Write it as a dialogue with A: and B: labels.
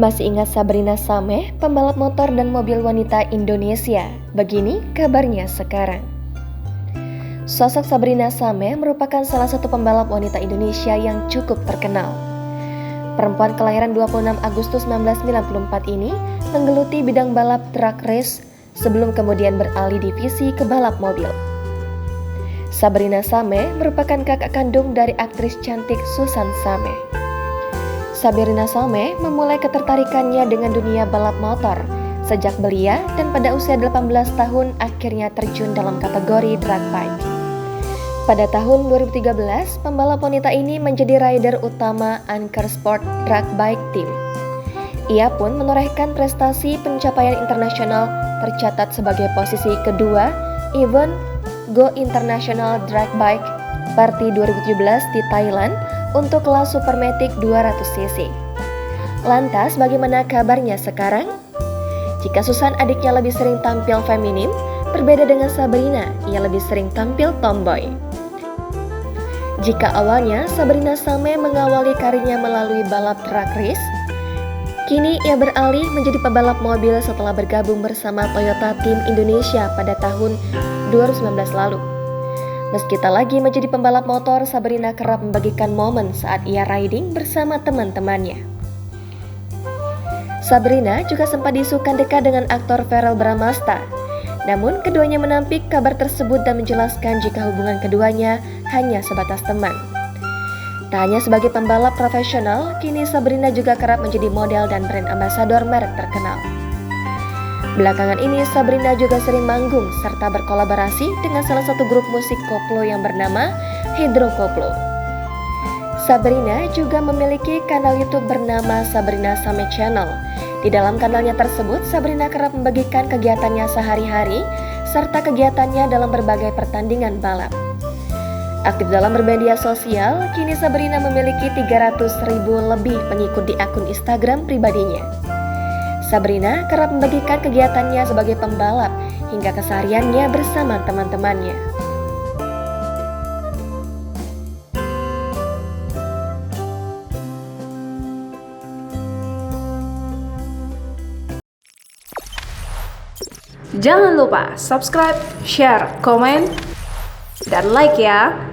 A: Masih ingat Sabrina Sameh, pembalap motor dan mobil wanita Indonesia? Begini kabarnya sekarang. Sosok Sabrina Sameh merupakan salah satu pembalap wanita Indonesia yang cukup terkenal. Perempuan kelahiran 26 Agustus 1994 ini menggeluti bidang balap drag race sebelum kemudian beralih divisi ke balap mobil. Sabrina Sameh merupakan kakak kandung dari aktris cantik Susan Sameh. Sabrina Sameh memulai ketertarikannya dengan dunia balap motor sejak belia dan pada usia 18 tahun akhirnya terjun dalam kategori drag bike. Pada tahun 2013, pembalap wanita ini menjadi rider utama Anchor Sport Drag Bike Team. Ia pun menorehkan prestasi pencapaian internasional tercatat sebagai posisi kedua event Go International Drag Bike Party 2017 di Thailand untuk kelas Supermatic 200cc. Lantas bagaimana kabarnya sekarang? Jika Susan adiknya lebih sering tampil feminim, berbeda dengan Sabrina, ia lebih sering tampil tomboy. Jika awalnya Sabrina Sameh mengawali karirnya melalui balap drag race, kini ia beralih menjadi pebalap mobil setelah bergabung bersama Toyota Team Indonesia pada tahun 2019 lalu. Meski tak lagi menjadi pembalap motor, Sabrina kerap membagikan momen saat ia riding bersama teman-temannya. Sabrina juga sempat diisukan dekat dengan aktor Verrell Bramasta. Namun keduanya menampik kabar tersebut dan menjelaskan jika hubungan keduanya hanya sebatas teman. Tak hanya sebagai pembalap profesional, kini Sabrina juga kerap menjadi model dan brand ambassador merek terkenal. Belakangan ini Sabrina juga sering manggung serta berkolaborasi dengan salah satu grup musik koplo yang bernama Hydro Koplo. Sabrina juga memiliki kanal YouTube bernama Sabrina Sameh Channel. Di dalam kanalnya tersebut, Sabrina kerap membagikan kegiatannya sehari-hari serta kegiatannya dalam berbagai pertandingan balap. Aktif dalam bermedia sosial, kini Sabrina memiliki 300.000 lebih pengikut di akun Instagram pribadinya. Sabrina kerap membagikan kegiatannya sebagai pembalap hingga kesehariannya bersama teman-temannya.
B: Jangan lupa subscribe, share, komen, dan like ya!